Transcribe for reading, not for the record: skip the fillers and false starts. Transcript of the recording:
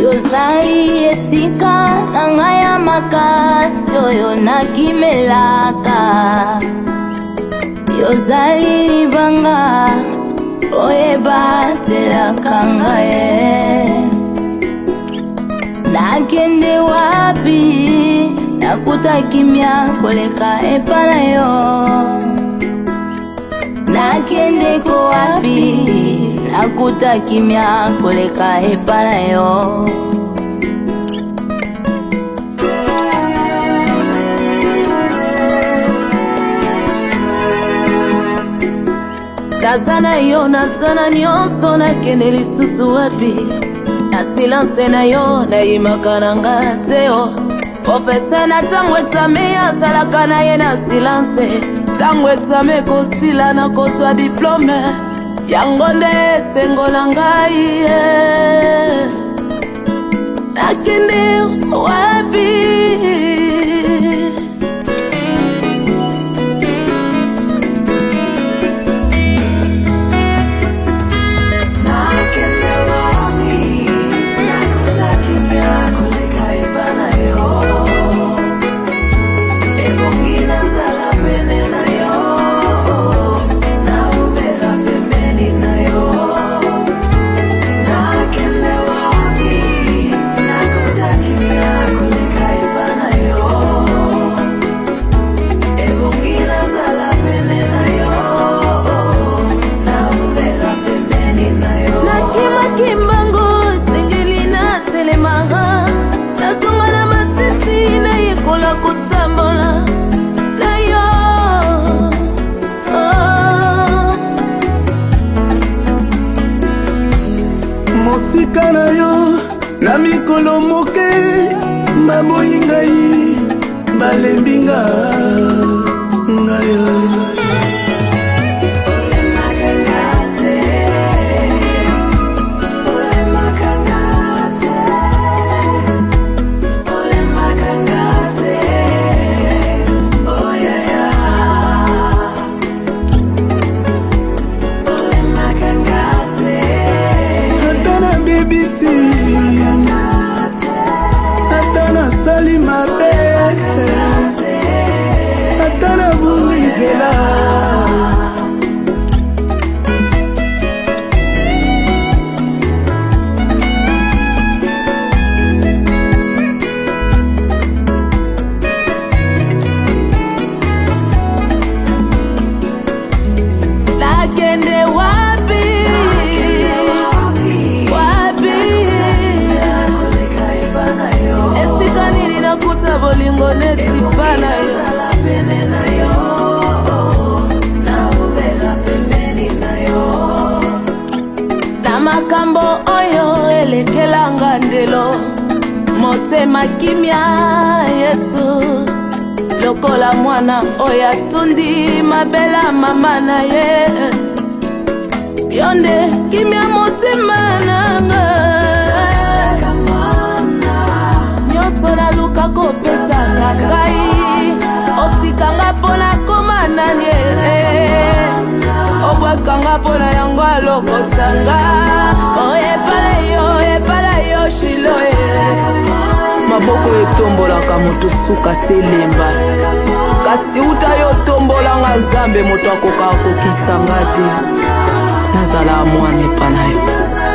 Yozali esika nangaya makasi oyo nakimelaka. Yozali libanga oyeba telaka ngaye. Nakende wapi nakuta kimya koleka epa na yo. Nakende ko wapi nakuta kimya koleka epa na yo. Nazana yo nazana nyonso nakende lisusu wapi. Na silence na yo na imakananga teo. Professeur na tango examen asalaka na ye na silence. Tango examen kosila na kozwa diplome. Yango nde esengo na ngai. Nakende wapi. Mosika na yo na mikolo moke maboyi ngai balembinga ngaya. Makambo oyo elekelanga ndelo motema kimya Yesu. Lokola mwana oya tundi mabela mama na ye. Yonde kimya motema nanga. Nyoso na luka kopesa ngai. Osikanga pona koma nanye. Obwakanga pona yango aloko sanga. Epala yo shiloe. Maboko etombolaka moto suka selemba. Kasi uta yo tombolanga nzambe moto akoka kokitsanga te. Nazala mwana epa na yo.